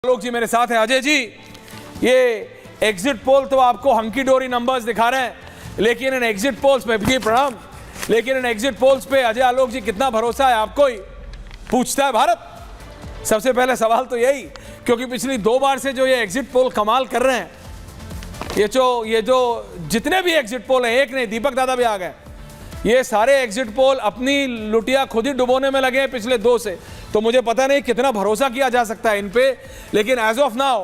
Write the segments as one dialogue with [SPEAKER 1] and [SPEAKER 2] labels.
[SPEAKER 1] लोग जी मेरे साथ है। अजय जी, ये एग्जिट पोल तो आपको हंकी डोरी नंबर्स दिखा रहे हैं, लेकिन इन एग्जिट पोल्स पे भी प्रणाम, लेकिन इन एग्जिट पोल्स पे अजय आलोक जी कितना भरोसा है आपको ही पूछता है भारत। सबसे पहले सवाल तो यही, क्योंकि पिछली 2 बार से जो ये एग्जिट पोल कमाल कर रहे हैं, ये जो जितने भी एग्जिट पोल हैं, एक नहीं दीपक दादा भी आ गए, ये सारे एग्जिट पोल अपनी लुटिया खुद ही डुबोने में लगे हैं पिछले 2 से। तो मुझे पता नहीं कितना भरोसा किया जा सकता है इन पे, लेकिन एज ऑफ नाउ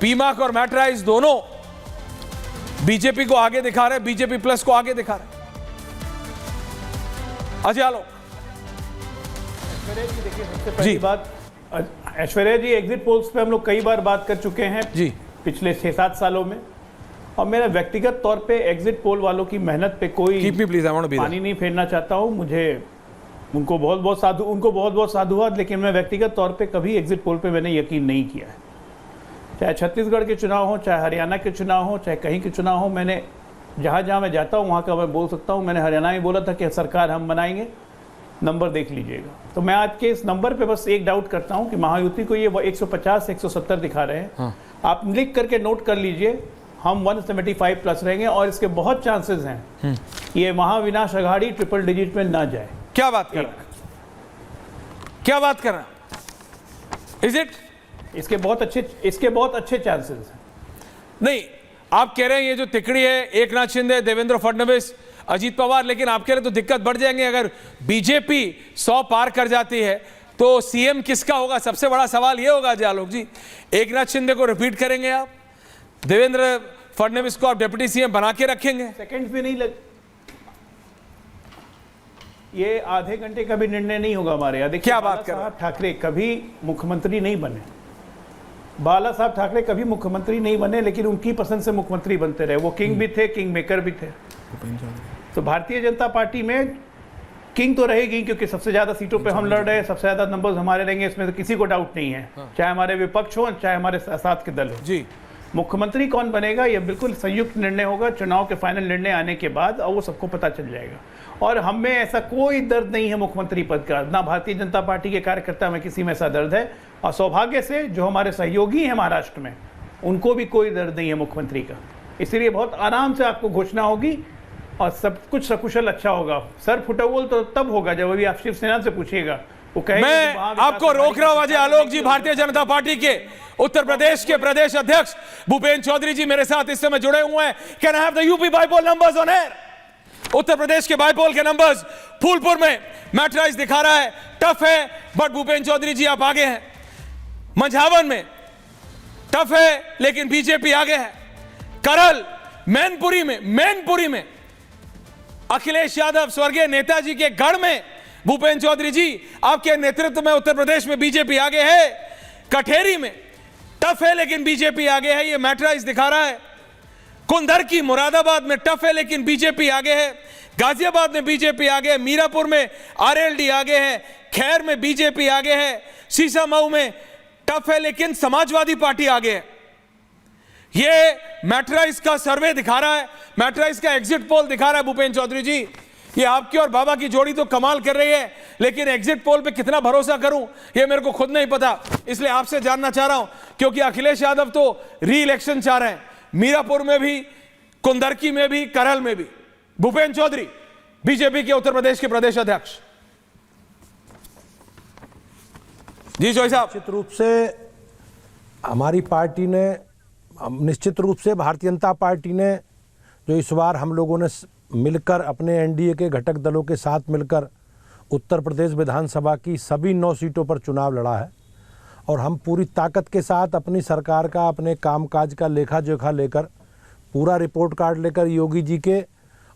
[SPEAKER 1] पीमार्क और मैट्राइज दोनों बीजेपी को आगे दिखा रहे हैं, बीजेपी प्लस को आगे दिखा रहे हैं। अजय आलोक
[SPEAKER 2] जी, देखिए सबसे पहली बात, ऐश्वर्या जी एग्जिट पोल्स पे हम लोग कई बार बात कर चुके हैं
[SPEAKER 1] जी
[SPEAKER 2] पिछले 6-7 सालों में, और मेरा व्यक्तिगत तौर पे एग्जिट पोल वालों की मेहनत पे कोई पानी नहीं फेरना चाहता हूं। मुझे उनको बहुत बहुत साधुवाद, लेकिन मैं व्यक्तिगत तौर पे कभी एग्जिट पोल पे मैंने यकीन नहीं किया है। चाहे छत्तीसगढ़ के चुनाव हो, चाहे हरियाणा के चुनाव हो, चाहे कहीं के चुनाव हो, मैंने जहाँ मैं जाता हूँ वहाँ का मैं बोल सकता हूँ। मैंने हरियाणा में बोला था कि सरकार हम बनाएंगे, नंबर देख लीजिएगा। तो मैं आज के इस नंबर पे बस एक डाउट करता हूँ कि महायुति को ये 150-170 दिखा रहे हैं। हाँ। आप लिख करके नोट कर लीजिए, हम 175 प्लस रहेंगे और इसके बहुत चांसेस हैं ये महाविनाश अघाड़ी ट्रिपल डिजिट में ना जाए।
[SPEAKER 1] क्या बात कर रहा है, क्या बात कर रहा है? Is it?
[SPEAKER 2] इसके बहुत अच्छे चांसेस हैं।
[SPEAKER 1] नहीं, आप कह रहे हैं ये जो तिकड़ी है एक नाथ शिंदे, देवेंद्र फडणवीस, अजीत पवार, लेकिन आप कह रहे तो दिक्कत बढ़ जाएंगे अगर बीजेपी 100 पार कर जाती है तो सीएम किसका होगा? सबसे बड़ा सवाल ये होगा अजय आलोक जी, एक नाथ शिंदे को रिपीट करेंगे आप, देवेंद्र फडणवीस को आप डिप्टी सीएम बना के रखेंगे?
[SPEAKER 2] सेकंड्स भी नहीं लग, ये आधे घंटे का भी निर्णय नहीं होगा हमारे यहाँ। देखिए,
[SPEAKER 1] क्या बात कर रहे हैं?
[SPEAKER 2] ठाकरे कभी मुख्यमंत्री नहीं बने, बाला साहब ठाकरे कभी मुख्यमंत्री नहीं बने, लेकिन उनकी पसंद से मुख्यमंत्री बनते रहे। वो किंग भी थे, किंग मेकर भी थे। तो भारतीय जनता पार्टी में किंग तो रहेगी, क्योंकि सबसे ज्यादा सीटों पे हम लड़ रहे हैं, सबसे ज्यादा नंबर्स हमारे रहेंगे, इसमें तो किसी को डाउट नहीं है। चाहे हमारे विपक्ष हो, चाहे हमारे साथ के दल हो। जी, मुख्यमंत्री कौन बनेगा ये बिल्कुल संयुक्त निर्णय होगा चुनाव के फाइनल निर्णय आने के बाद, और वो सबको पता चल जाएगा। और हमें ऐसा कोई दर्द नहीं है मुख्यमंत्री पद का, ना भारतीय जनता पार्टी के कार्यकर्ता में किसी में ऐसा दर्द है, और सौभाग्य से जो हमारे सहयोगी हैं महाराष्ट्र में, उनको भी कोई दर्द नहीं है मुख्यमंत्री का। इसलिए बहुत आराम से आपको घोषणा होगी और सब कुछ सकुशल अच्छा होगा। सर फुटबॉल तो तब होगा जब अभी आप शिवसेना से पूछिएगा, वो कहेंगे। मैं
[SPEAKER 1] आपको रोक रहा हूं अजय आलोक जी, भारतीय जनता पार्टी के उत्तर प्रदेश के प्रदेश अध्यक्ष भूपेन्द्र चौधरी जी मेरे साथ इस समय जुड़े हुए हैं। Can I have the UP bypoll numbers on air? Uttar Pradesh के बाइपोल के नंबर्स, फूलपुर में मैट्राइज दिखा रहा है टफ है, बट भूपेन्द्र चौधरी जी आप आगे हैं। मंझावन में टफ है, लेकिन बीजेपी आगे है। करल, मैनपुरी में अखिलेश यादव स्वर्गीय नेताजी के गढ़ में भूपेन्द्र चौधरी जी आपके नेतृत्व में उत्तर प्रदेश में बीजेपी आगे है। कठेरी में टफ है, लेकिन बीजेपी आगे है, ये मैट्राइज दिखा रहा है। कुंदर की मुरादाबाद में टफ है, लेकिन बीजेपी आगे है। गाजियाबाद में बीजेपी आगे है। मीरापुर में आरएलडी आगे है। खैर में बीजेपी आगे है। सीसामऊ में टफ है, लेकिन समाजवादी पार्टी आगे है। ये मैट्राइज का सर्वे दिखा रहा है, मैट्राइज का एग्जिट पोल दिखा रहा है भूपेन्द्र चौधरी जी। ये आपकी और बाबा की जोड़ी तो कमाल कर रही है, लेकिन एग्जिट पोल पे कितना भरोसा करूं ये मेरे को खुद नहीं पता, इसलिए आपसे जानना चाह रहा हूं। क्योंकि अखिलेश यादव तो री इलेक्शन चाह रहे हैं, मीरापुर में भी, कुंदरकी में भी, करल में भी। भूपेन्द्र चौधरी बीजेपी के उत्तर प्रदेश के प्रदेश अध्यक्ष जी। जोई साहब,
[SPEAKER 3] निश्चित रूप से हमारी पार्टी ने, निश्चित रूप से भारतीय जनता पार्टी ने जो इस बार हम लोगों ने मिलकर अपने एनडीए के घटक दलों के साथ मिलकर उत्तर प्रदेश विधानसभा की सभी 9 सीटों पर चुनाव लड़ा है, और हम पूरी ताकत के साथ अपनी सरकार का, अपने कामकाज का लेखा जोखा लेकर, पूरा रिपोर्ट कार्ड लेकर योगी जी के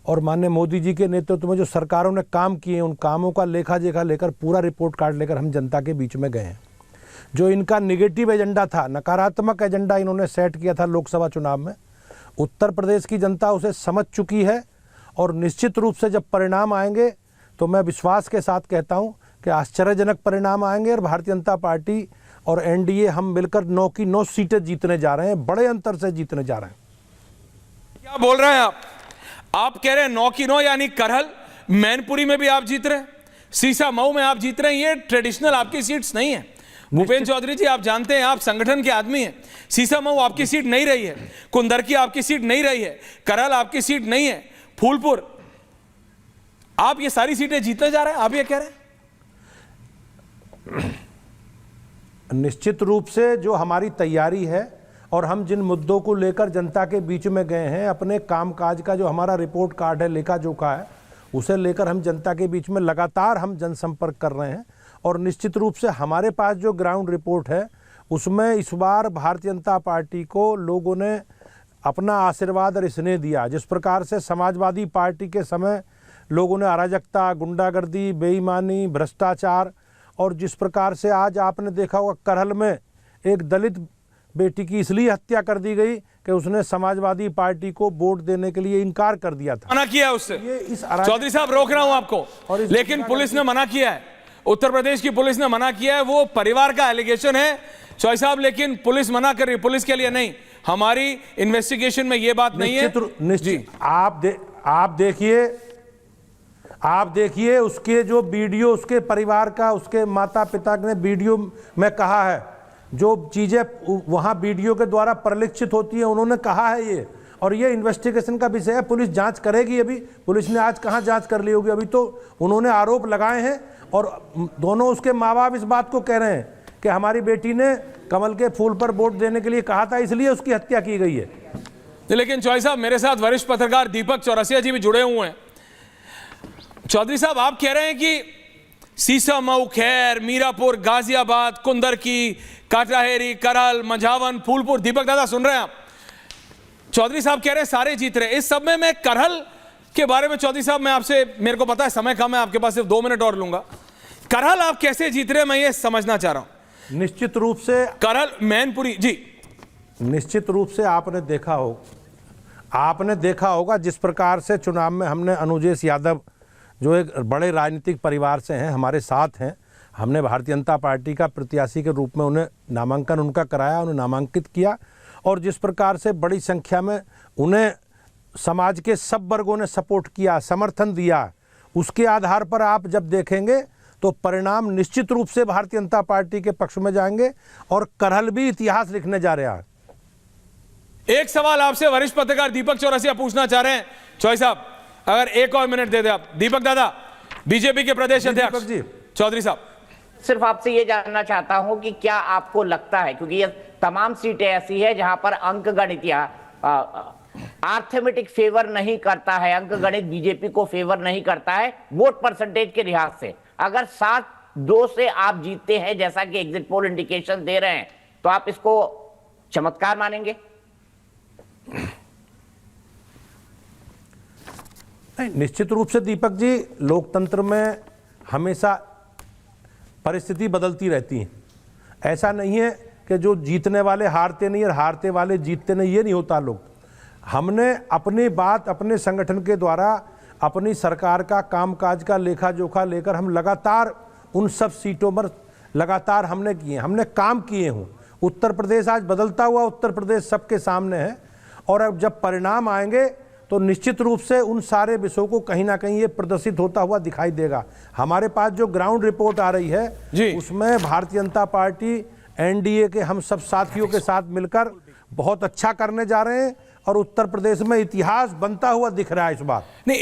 [SPEAKER 3] और माननीय मोदी जी के नेतृत्व में जो सरकारों ने काम किए उन कामों का लेखा जोखा लेकर, पूरा रिपोर्ट कार्ड लेकर हम जनता के बीच में गए हैं। जो इनका निगेटिव एजेंडा था, नकारात्मक एजेंडा इन्होंने सेट किया था लोकसभा चुनाव में, उत्तर प्रदेश की जनता उसे समझ चुकी है। और निश्चित रूप से जब परिणाम आएंगे तो मैं विश्वास के साथ कहता हूं कि आश्चर्यजनक परिणाम आएंगे, और भारतीय जनता पार्टी और एनडीए हम मिलकर 9 की 9 सीटें जीतने जा रहे हैं, बड़े अंतर से जीतने जा रहे हैं।
[SPEAKER 1] क्या बोल रहे हैं आप? आप कह रहे हैं 9 की 9, यानी करहल, मैनपुरी में भी आप जीत रहे हैं, सीसामऊ में आप जीत रहे हैं। ये ट्रेडिशनल आपकी सीट्स नहीं है। भूपेंद्र चौधरी जी, आप जानते हैं आप संगठन के आदमी हैं। सीसामऊ आपकी सीट नहीं रही है, कुंदरकी आपकी सीट नहीं रही है, करल आपकी सीट नहीं है, फूलपुर, आप ये सारी सीटें जीतने जा रहे हैं, आप ये कह रहे हैं।
[SPEAKER 3] निश्चित रूप से जो हमारी तैयारी है और हम जिन मुद्दों को लेकर जनता के बीच में गए हैं, अपने कामकाज का जो हमारा रिपोर्ट कार्ड है, लेखा जोखा है, उसे लेकर हम जनता के बीच में लगातार हम जनसंपर्क कर रहे हैं। और निश्चित रूप से हमारे पास जो ग्राउंड रिपोर्ट है उसमें इस बार भारतीय जनता पार्टी को लोगों ने अपना आशीर्वाद और स्नेह दिया। जिस प्रकार से समाजवादी पार्टी के समय लोगों ने अराजकता, गुंडागर्दी, बेईमानी, भ्रष्टाचार, और जिस प्रकार से आज आपने देखा होगा करहल में एक दलित बेटी की इसलिए हत्या कर दी गई कि उसने समाजवादी पार्टी को वोट देने के लिए इनकार कर दिया था,
[SPEAKER 1] मना किया उससे। चौधरी साहब, रोक रहा हूं आपको, लेकिन पुलिस ने मना किया है, उत्तर प्रदेश की पुलिस ने मना किया है। वो परिवार का एलिगेशन है चौधरी साहब, लेकिन पुलिस मना कर रही है, पुलिस के लिए नहीं, हमारी इन्वेस्टिगेशन में ये बात नहीं है।
[SPEAKER 3] निश्चित आप देखिए उसके जो वीडियो, उसके परिवार का, उसके माता पिता ने वीडियो में कहा है, जो चीजें वहां वीडियो के द्वारा परिलक्षित होती है उन्होंने कहा है ये, और ये इन्वेस्टिगेशन का विषय है, पुलिस जांच करेगी। अभी पुलिस ने आज कहां जांच कर ली होगी, अभी तो उन्होंने आरोप लगाए हैं और दोनों उसके माँ बाप इस बात को कह रहे हैं कि हमारी बेटी ने कमल के फूल पर वोट देने के लिए कहा था, इसलिए उसकी हत्या की गई है।
[SPEAKER 1] लेकिन चौधरी साहब, मेरे साथ वरिष्ठ पत्रकार दीपक चौरसिया जी भी जुड़े हुए हैं। चौधरी साहब, आप कह रहे हैं कि सीसामऊ, खैर, मीरापुर, गाजियाबाद, कुंदरकी, काटाहेरी, करल, मंझावन, फूलपुर, दीपक दादा सुन रहे हैं आप? चौधरी साहब कह रहे हैं सारे जीत रहे। इस सब में मैं करहल के बारे में चौधरी साहब, मैं आपसे, मेरे को पता है समय कम है, आपके पास सिर्फ 2 मिनट और लूंगा। करहल आप कैसे जीत रहे, मैं ये समझना चाह रहा हूं।
[SPEAKER 3] निश्चित रूप से
[SPEAKER 1] करहल, मैनपुरी जी,
[SPEAKER 3] निश्चित रूप से आपने देखा होगा जिस प्रकार से चुनाव में हमने अनुजेश यादव, जो एक बड़े राजनीतिक परिवार से हैं, हमारे साथ हैं, हमने भारतीय जनता पार्टी का प्रत्याशी के रूप में उन्हें नामांकन उनका कराया, उन्हें नामांकित किया, और जिस प्रकार से बड़ी संख्या में उन्हें समाज के सब वर्गों ने सपोर्ट किया, समर्थन दिया, उसके आधार पर आप जब देखेंगे तो परिणाम निश्चित रूप से भारतीय जनता पार्टी के पक्ष में जाएंगे और करहल भी इतिहास लिखने जा रहा है।
[SPEAKER 1] एक सवाल आपसे वरिष्ठ पत्रकार दीपक चौरसिया पूछना चाह रहे हैं। चौधरी साहब, अगर एक और मिनट दे दे आप। दीपक दादा, बीजेपी के प्रदेश अध्यक्ष जी। चौधरी साहब,
[SPEAKER 4] सिर्फ आपसे ये जानना चाहता हूं कि क्या आपको लगता है, क्योंकि ये तमाम सीटें ऐसी है जहां पर अंकगणित या आर्थमेटिक फेवर नहीं करता है, अंकगणित बीजेपी को फेवर नहीं करता है वोट परसेंटेज के लिहाज से, अगर 7-2 से आप जीतते हैं जैसा कि एग्जिट पोल इंडिकेशन दे रहे हैं, तो आप इसको चमत्कार मानेंगे?
[SPEAKER 3] नहीं, निश्चित रूप से दीपक जी, लोकतंत्र में हमेशा परिस्थिति बदलती रहती है। ऐसा नहीं है कि जो जीतने वाले हारते नहीं और हारते वाले जीतते नहीं, ये नहीं होता। लोग, हमने अपनी बात अपने संगठन के द्वारा अपनी सरकार का कामकाज का लेखा जोखा लेकर हम लगातार उन सब सीटों पर लगातार हमने काम किए हूँ। उत्तर प्रदेश आज बदलता हुआ उत्तर प्रदेश सबके सामने है, और अब जब परिणाम आएंगे तो निश्चित रूप से उन सारे विषयों को कहीं ना कहीं ये प्रदर्शित होता हुआ दिखाई देगा। हमारे पास जो ग्राउंड रिपोर्ट आ रही है उसमें भारतीय जनता पार्टी एनडीए के हम सब साथियों के साथ मिलकर बहुत अच्छा करने जा रहे हैं, और उत्तर प्रदेश में इतिहास बनता हुआ दिख रहा है इस बार।
[SPEAKER 1] नहीं,